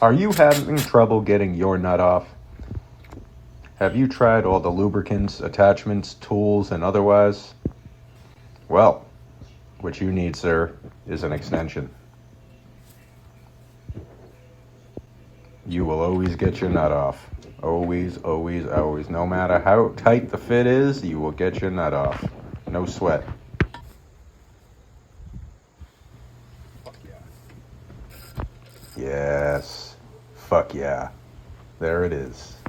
Are you having trouble getting your nut off? Have you tried all the lubricants, attachments, tools, and otherwise? Well, what you need, sir, is an extension. You will always get your nut off. Always, always, always. No matter how tight the fit is, you will get your nut off. No sweat. Fuck yeah. Yes. Fuck yeah. There it is.